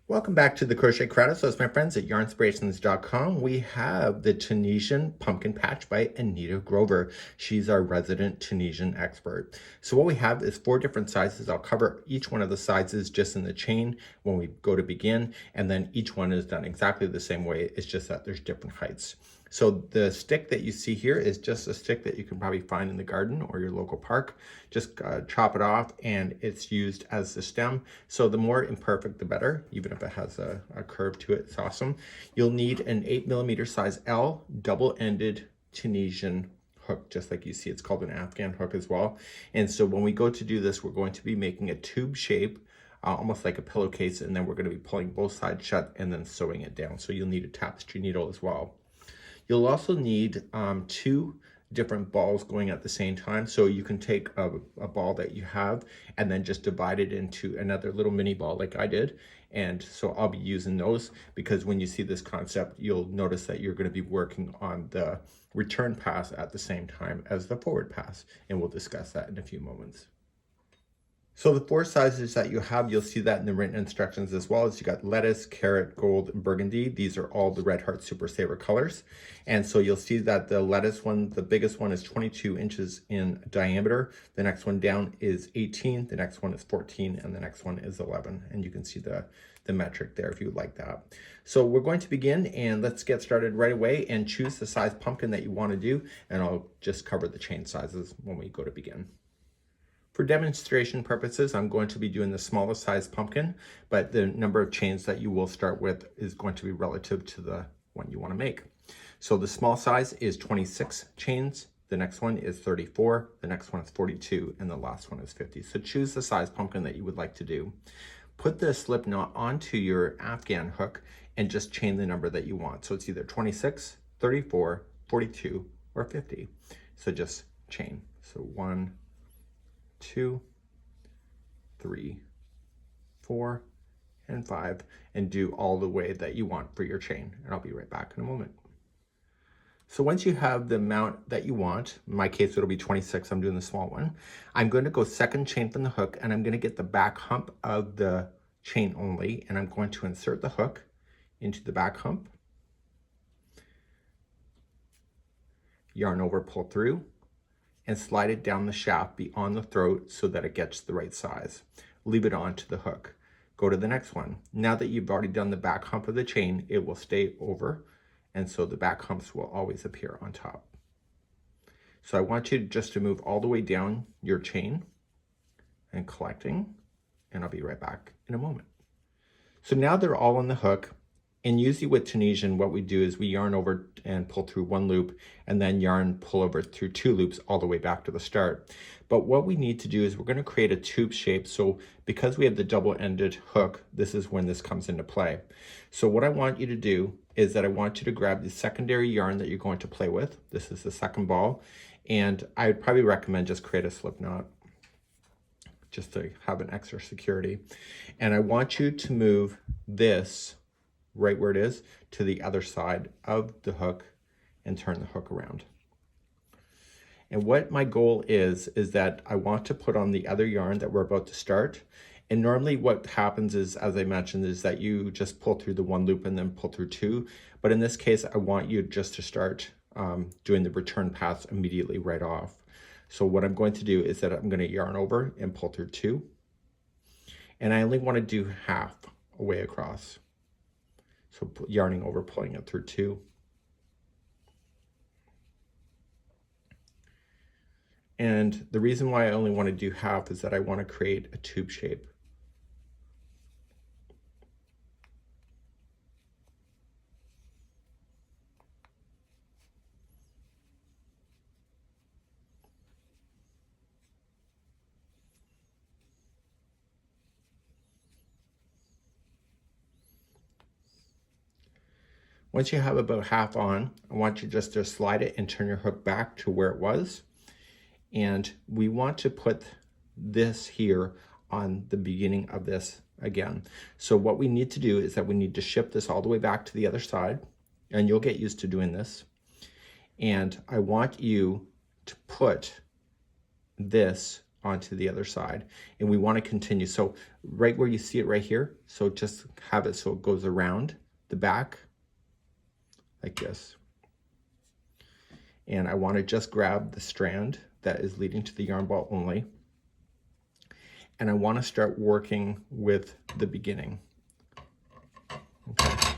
Welcome back to the Crochet Credits. So, my friends at yarnspirations.com, we have the Tunisian Pumpkin Patch by Anita Grover. She's our resident Tunisian expert. So what we have is 4 different sizes. I'll cover each one of the sizes just in the chain when we go to begin, and then each one is done exactly the same way. It's just that there's different heights. So the stick that you see here is just a stick that you can probably find in the garden or your local park. Just chop it off and it's used as the stem. So the more imperfect, the better, even if it has a curve to it, it's awesome. You'll need an 8mm size L double-ended Tunisian hook, just like you see. It's called an Afghan hook as well. And so when we go to do this, we're going to be making a tube shape, almost like a pillowcase, and then we're going to be pulling both sides shut and then sewing it down. So you'll need a tapestry needle as well. You'll also need 2 different balls going at the same time. So you can take a ball that you have and then just divide it into another little mini ball like I did. And so I'll be using those because when you see this concept, you'll notice that you're going to be working on the return pass at the same time as the forward pass. And we'll discuss that in a few moments. So the 4 sizes that you have, you'll see that in the written instructions as well. As you got lettuce, carrot, gold, and burgundy. These are all the Red Heart Super Saver colors. And so you'll see that the lettuce one, the biggest one is 22 inches in diameter. The next one down is 18, the next one is 14, and the next one is 11. And you can see the metric there if you would like that. So we're going to begin, and let's get started right away and choose the size pumpkin that you want to do. And I'll just cover the chain sizes when we go to begin. For demonstration purposes, I'm going to be doing the smallest size pumpkin, but the number of chains that you will start with is going to be relative to the one you want to make. So the small size is 26 chains, the next one is 34, the next one is 42, and the last one is 50. So choose the size pumpkin that you would like to do. Put the slip knot onto your Afghan hook and just chain the number that you want. So it's either 26, 34, 42, or 50. So just chain. So 1, 2, 3, 4, and 5, and do all the way that you want for your chain. And I'll be right back in a moment. So once you have the amount that you want, in my case it'll be 26, I'm doing the small one, I'm going to go second chain from the hook, and I'm going to get the back hump of the chain only, and I'm going to insert the hook into the back hump, yarn over, pull through, and slide it down the shaft beyond the throat so that it gets the right size. Leave it onto the hook. Go to the next one. Now that you've already done the back hump of the chain, it will stay over, and so the back humps will always appear on top. So I want you just to move all the way down your chain and collecting, and I'll be right back in a moment. So now they're all on the hook. And usually with Tunisian, what we do is we yarn over and pull through 1 loop, and then yarn pull over through 2 loops all the way back to the start. But what we need to do is we're going to create a tube shape. So because we have the double-ended hook, this is when this comes into play. So what I want you to do is that I want you to grab the secondary yarn that you're going to play with. This is the second ball. And I would probably recommend just create a slip knot just to have an extra security. And I want you to move this right where it is to the other side of the hook and turn the hook around. And what my goal is that I want to put on the other yarn that we're about to start. And normally what happens is, as I mentioned, is that you just pull through the 1 loop and then pull through 2. But in this case, I want you just to start doing the return pass immediately right off. So what I'm going to do is that I'm going to yarn over and pull through 2. And I only want to do half away across. So yarning over, pulling it through 2. And the reason why I only want to do half is that I want to create a tube shape. Once you have about half on, I want you just to slide it and turn your hook back to where it was. And we want to put this here on the beginning of this again. So what we need to do is that we need to shift this all the way back to the other side, and you'll get used to doing this. And I want you to put this onto the other side, and we want to continue. So right where you see it right here, so just have it so it goes around the back like this. And I want to just grab the strand that is leading to the yarn ball only, and I want to start working with the beginning. Okay.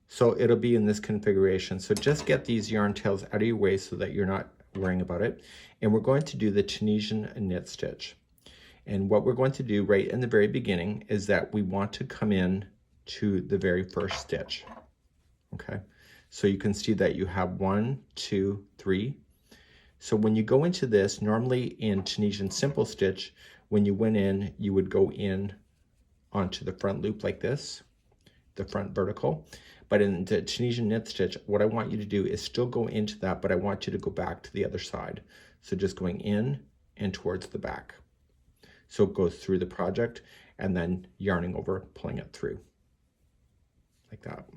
So it'll be in this configuration. So just get these yarn tails out of your way so that you're not worrying about it. And we're going to do the Tunisian knit stitch. And what we're going to do right in the very beginning is that we want to come in to the very first stitch. Okay, so you can see that you have 1, 2, 3. So when you go into this, normally in Tunisian simple stitch, when you went in, you would go in onto the front loop like this, the front vertical. But in the Tunisian knit stitch, what I want you to do is still go into that, but I want you to go back to the other side. So just going in and towards the back. So it goes through the project and then yarning over, pulling it through like that.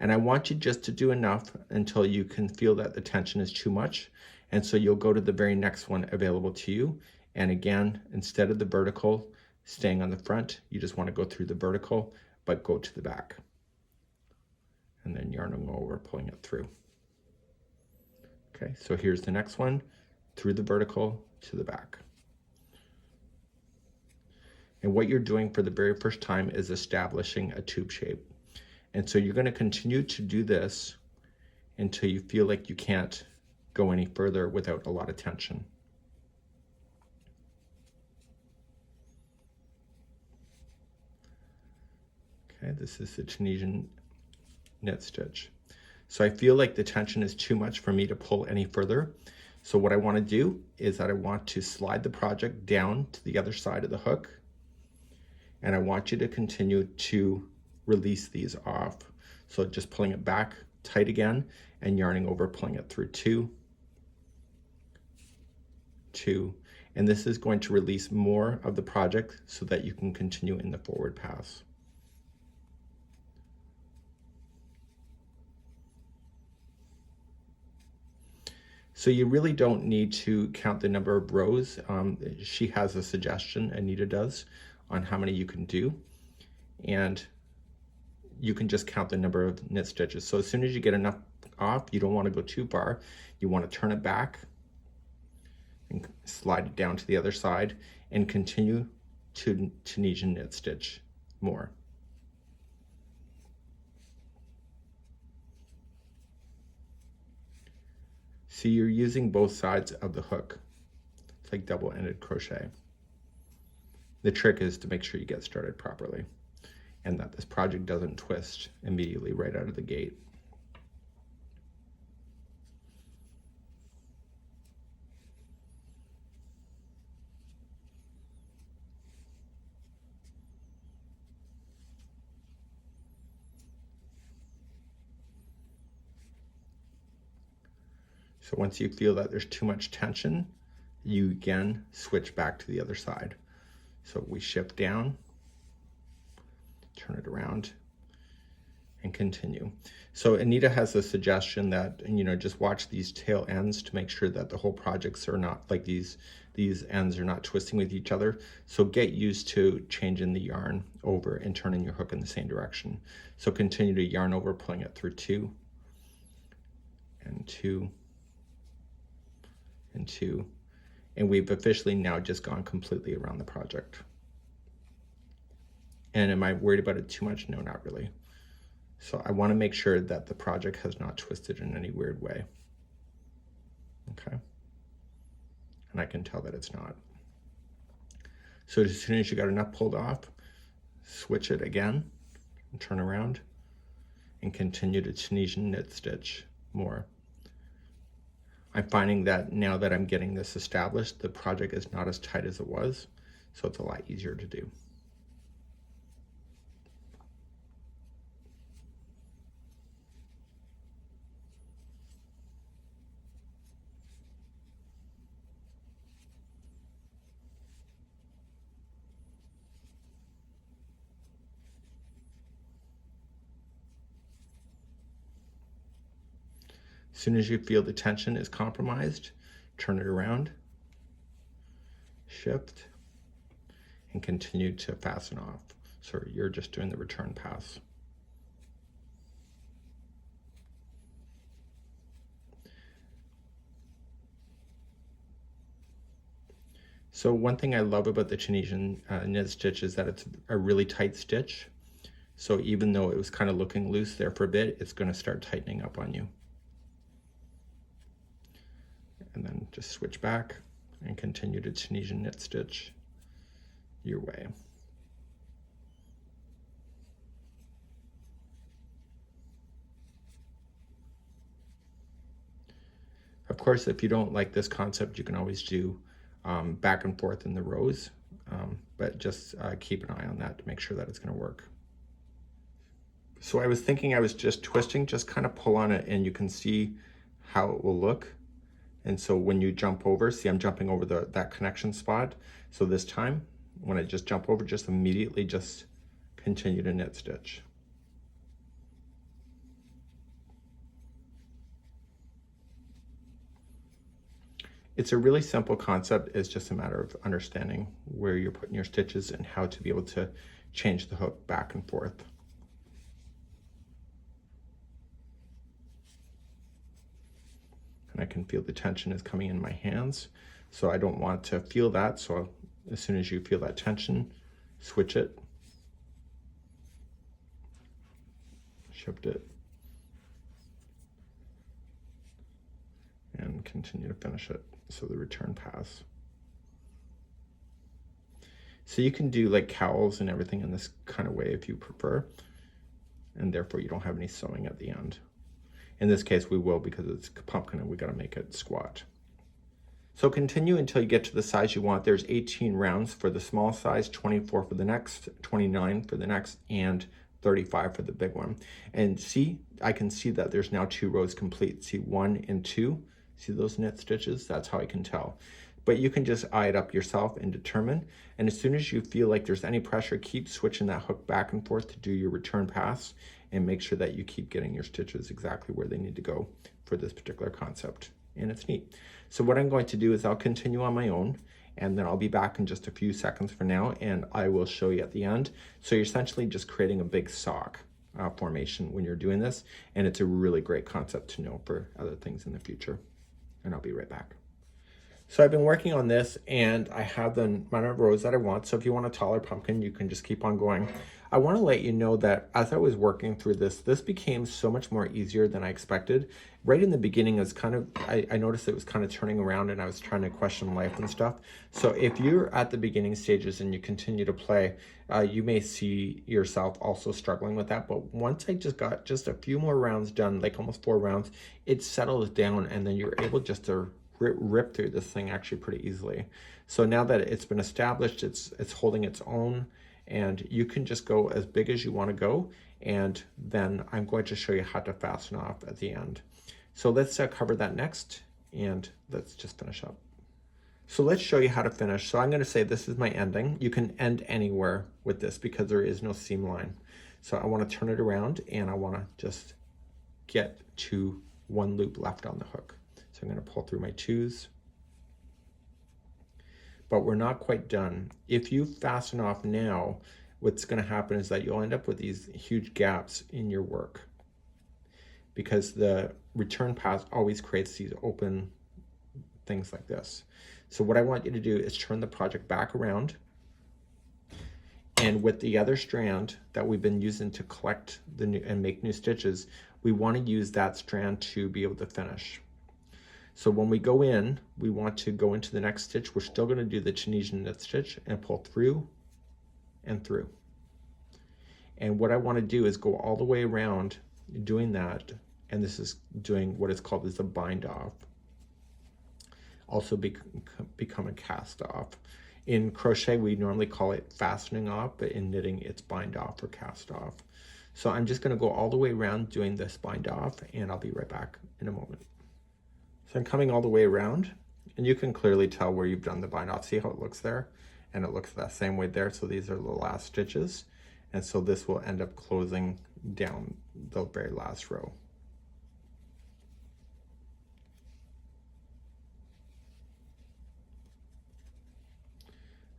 And I want you just to do enough until you can feel that the tension is too much. And so you'll go to the very next one available to you. And again, instead of the vertical staying on the front, you just want to go through the vertical, but go to the back. And then yarning over, pulling it through. Okay, so here's the next one, through the vertical to the back. And what you're doing for the very first time is establishing a tube shape. And so you're going to continue to do this until you feel like you can't go any further without a lot of tension. Okay, this is the Tunisian knit stitch. So I feel like the tension is too much for me to pull any further. So what I want to do is that I want to slide the project down to the other side of the hook. And I want you to continue to release these off. So just pulling it back tight again and yarning over, pulling it through 2, 2. And this is going to release more of the project so that you can continue in the forward pass. So you really don't need to count the number of rows. She has a suggestion, Anita does, on how many you can do. And you can just count the number of knit stitches. So as soon as you get enough off, you don't want to go too far. You want to turn it back and slide it down to the other side and continue to Tunisian knit stitch more. See, you're using both sides of the hook. It's like double-ended crochet. The trick is to make sure you get started properly and that this project doesn't twist immediately right out of the gate. So once you feel that there's too much tension, you again switch back to the other side. So we shift down, turn it around, and continue. So Anita has a suggestion that, just watch these tail ends to make sure that the whole projects are not like these ends are not twisting with each other. So get used to changing the yarn over and turning your hook in the same direction. So continue to yarn over, pulling it through 2 and 2 and 2. And we've officially now just gone completely around the project. And am I worried about it too much? No, not really. So I want to make sure that the project has not twisted in any weird way. Okay. And I can tell that it's not. So as soon as you got enough pulled off, switch it again and turn around and continue to Tunisian knit stitch more. I'm finding that now that I'm getting this established, the project is not as tight as it was, so it's a lot easier to do. As soon as you feel the tension is compromised, turn it around, shift, and continue to fasten off. So you're just doing the return pass. So one thing I love about the Tunisian knit stitch is that it's a really tight stitch. So even though it was kind of looking loose there for a bit, it's going to start tightening up on you. And then just switch back and continue to Tunisian knit stitch your way. Of course, if you don't like this concept, you can always do back and forth in the rows, but just keep an eye on that to make sure that it's going to work. So I was thinking I was just twisting, just kind of pull on it and you can see how it will look. And so when you jump over, see I'm jumping over that connection spot. So this time, when I just jump over, just immediately just continue to knit stitch. It's a really simple concept. It's just a matter of understanding where you're putting your stitches and how to be able to change the hook back and forth. And I can feel the tension is coming in my hands. So I don't want to feel that. So as soon as you feel that tension, switch it, shift it, and continue to finish it. So the return pass. So you can do like cowls and everything in this kind of way if you prefer, and therefore you don't have any sewing at the end. In this case we will, because it's pumpkin and we got to make it squat. So continue until you get to the size you want. There's 18 rounds for the small size, 24 for the next, 29 for the next, and 35 for the big one. And see, I can see that there's now 2 rows complete. See 1 and 2. See those knit stitches? That's how I can tell. But you can just eye it up yourself and determine. And as soon as you feel like there's any pressure, keep switching that hook back and forth to do your return pass, and make sure that you keep getting your stitches exactly where they need to go for this particular concept. And it's neat. So what I'm going to do is I'll continue on my own, and then I'll be back in just a few seconds for now, and I will show you at the end. So you're essentially just creating a big sock formation when you're doing this, and it's a really great concept to know for other things in the future. And I'll be right back. So I've been working on this and I have the amount of rows that I want. So if you want a taller pumpkin, you can just keep on going. I want to let you know that as I was working through this became so much more easier than I expected. Right in the beginning, it was kind of, I noticed it was kind of turning around and I was trying to question life and stuff. So if you're at the beginning stages and you continue to play, you may see yourself also struggling with that. But once I just got just a few more rounds done, like almost 4 rounds, it settles down and then you're able just to rip through this thing actually pretty easily. So now that it's been established, it's holding its own, and you can just go as big as you want to go, and then I'm going to show you how to fasten off at the end. So let's cover that next, and let's just finish up. So let's show you how to finish. So I'm going to say this is my ending. You can end anywhere with this because there is no seam line. So I want to turn it around and I want to just get to 1 loop left on the hook. So I'm going to pull through my 2s, but we're not quite done. If you fasten off now, what's going to happen is that you'll end up with these huge gaps in your work, because the return pass always creates these open things like this. So what I want you to do is turn the project back around, and with the other strand that we've been using to collect and make new stitches, we want to use that strand to be able to finish. So when we go in, we want to go into the next stitch. We're still going to do the Tunisian knit stitch and pull through and through. And what I want to do is go all the way around doing that. And this is doing what is called as a bind off. Also become a cast off. In crochet, we normally call it fastening off, but in knitting, it's bind off or cast off. So I'm just going to go all the way around doing this bind off, and I'll be right back in a moment. So I'm coming all the way around, and you can clearly tell where you've done the bind off. See how it looks there? And it looks that same way there. So these are the last stitches. And so this will end up closing down the very last row.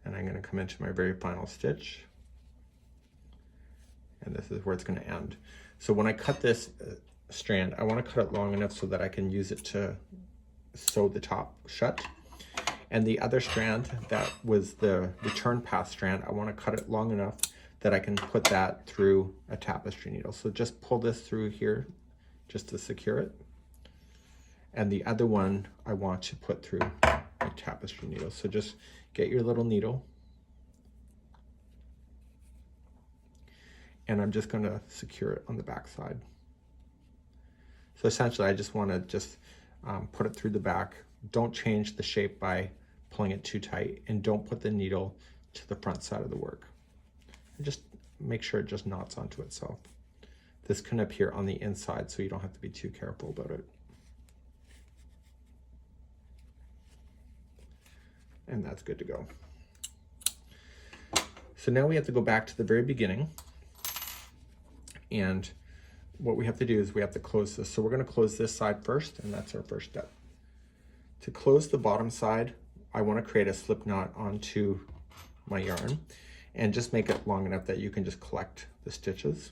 and I'm going to come into my very final stitch, and this is where it's going to end. So when I cut this strand, I want to cut it long enough so that I can use it to sew the top shut. And the other strand that was the return pass strand, I want to cut it long enough that I can put that through a tapestry needle. So just pull this through here just to secure it. And the other one I want to put through a tapestry needle. So just get your little needle. And I'm just going to secure it on the back side. So essentially I just want to put it through the back. Don't change the shape by pulling it too tight, and don't put the needle to the front side of the work. And just make sure it just knots onto itself. This can appear on the inside, so you don't have to be too careful about it. And that's good to go. So now we have to go back to the very beginning, and what we have to do is we have to close this. So we're going to close this side first, and that's our first step. To close the bottom side, I want to create a slip knot onto my yarn and just make it long enough that you can just collect the stitches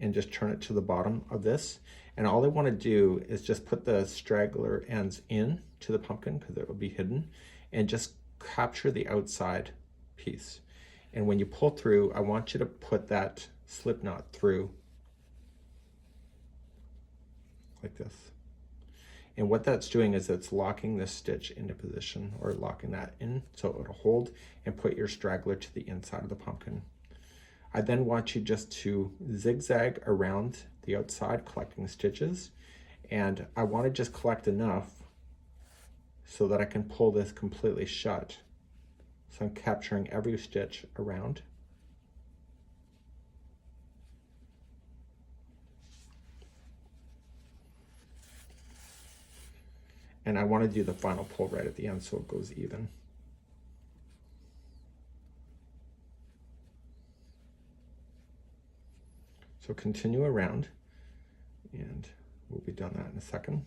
and just turn it to the bottom of this. And all I want to do is just put the straggler ends in to the pumpkin, because it will be hidden, and just capture the outside piece. And when you pull through, I want you to put that slip knot through like this. And what that's doing is it's locking this stitch into position, or locking that in so it'll hold, and put your straggler to the inside of the pumpkin. I then want you just to zigzag around the outside, collecting stitches. And I want to just collect enough so that I can pull this completely shut. So I'm capturing every stitch around. And I want to do the final pull right at the end so it goes even. So continue around, and we'll be done that in a second.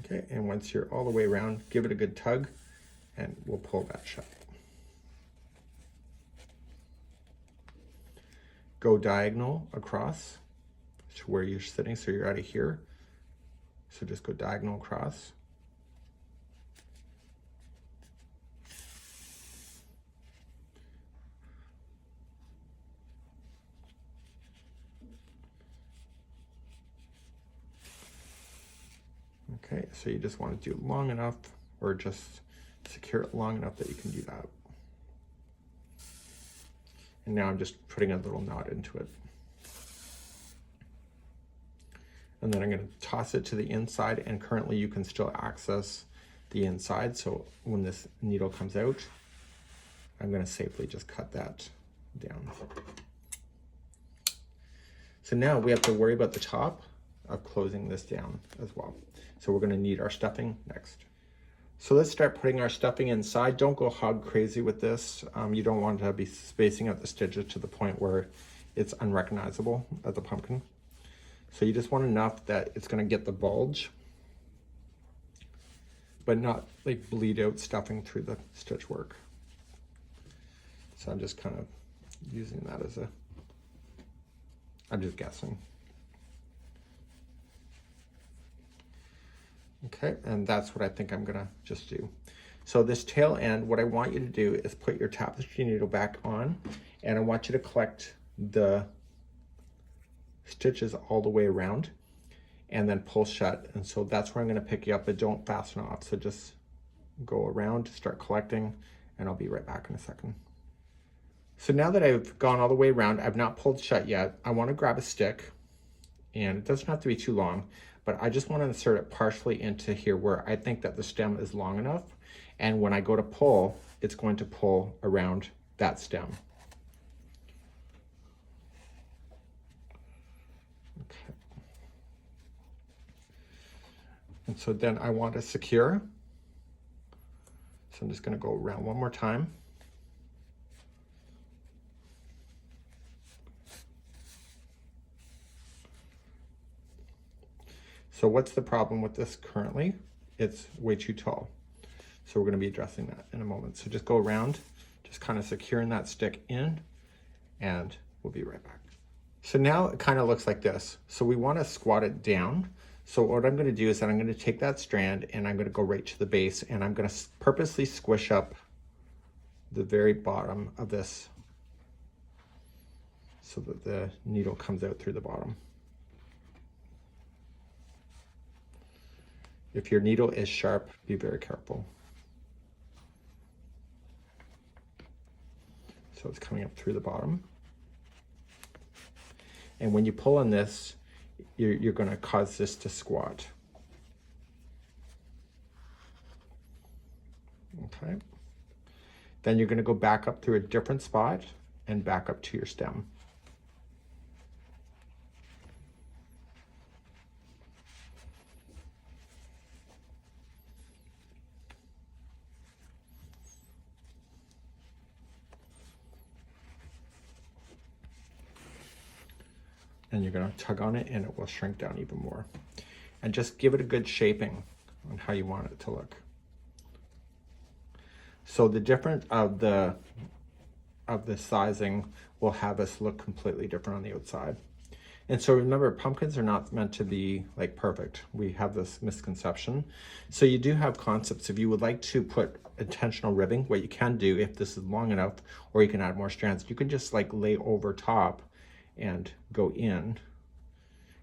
Okay, and once you're all the way around, give it a good tug, and we'll pull that shut. Go diagonal across to where you're sitting, so you're out of here. So just go diagonal across. Okay, so you just want to do it long enough, or just secure it long enough that you can do that. And now I'm just putting a little knot into it. And then I'm going to toss it to the inside, and currently you can still access the inside. So when this needle comes out, I'm going to safely just cut that down. So now we have to worry about the top of closing this down as well. So we're going to need our stuffing next. So let's start putting our stuffing inside. Don't go hog crazy with this. You don't want to be spacing out the stitches to the point where it's unrecognizable as a pumpkin. So you just want enough that it's going to get the bulge, but not like bleed out stuffing through the stitch work. So I'm just kind of using that as a, I'm just guessing. Okay, and that's what I think I'm gonna just do. So this tail end, what I want you to do is put your tapestry needle back on, and I want you to collect the stitches all the way around and then pull shut. And so that's where I'm gonna pick you up, but don't fasten off. So just go around, start collecting, and I'll be right back in a second. So now that I've gone all the way around, I've not pulled shut yet. I wanna grab a stick, and it doesn't have to be too long, but I just want to insert it partially into here where I think that the stem is long enough. And when I go to pull, it's going to pull around that stem. Okay. And so then I want to secure. I'm just going to go around one more time. So what's the problem with this currently? It's way too tall. So we're going to be addressing that in a moment. So just go around, just kind of securing that stick in, and we'll be right back. So now it kind of looks like this. So we want to squat it down. So what I'm going to do is that I'm going to take that strand and I'm going to go right to the base, and I'm going to purposely squish up the very bottom of this so that the needle comes out through the bottom. If your needle is sharp, be very careful. So it's coming up through the bottom. And when you pull on this, you're going to cause this to squat. Okay. Then you're going to go back up through a different spot and back up to your stem. And you're going to tug on it and it will shrink down even more. And just give it a good shaping on how you want it to look. So the difference of the sizing will have us look completely different on the outside. And so remember, pumpkins are not meant to be like perfect. We have this misconception. So you do have concepts. If you would like to put intentional ribbing, what you can do if this is long enough, or you can add more strands, you can just like lay over top and go in,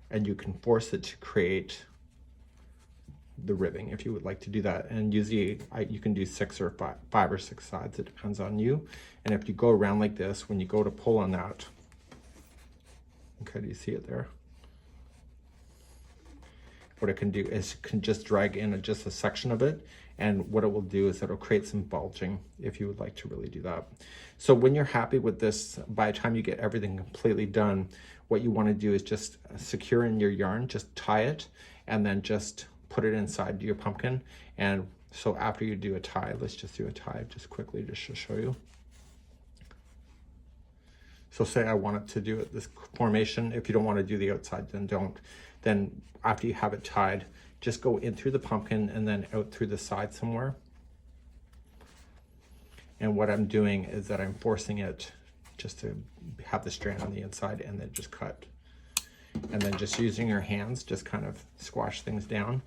and you can force it to create the ribbing if you would like to do that. And usually you can do 5 or 6 sides, it depends on you. And if you go around like this, when you go to pull on that, okay, do you see it there? What it can do is it can just drag in just a section of it, and what it will do is it'll create some bulging if you would like to really do that. So when you're happy with this, by the time you get everything completely done, what you want to do is just secure in your yarn, just tie it, and then just put it inside your pumpkin. And so after you do a tie, let's just do a tie just quickly just to show you. So say I wanted to do it this formation. If you don't want to do the outside, then don't. Then after you have it tied, just go in through the pumpkin and then out through the side somewhere. And what I'm doing is that I'm forcing it just to have the strand on the inside, and then just cut. And then just using your hands, just kind of squash things down,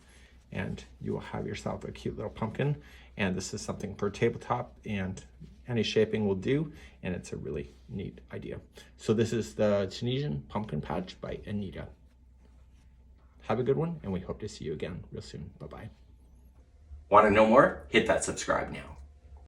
and you will have yourself a cute little pumpkin. And this is something for tabletop, and any shaping will do, and it's a really neat idea. So this is the Tunisian Pumpkin Patch by Anita. Have a good one, and we hope to see you again real soon. Bye-bye. Want to know more? Hit that subscribe now.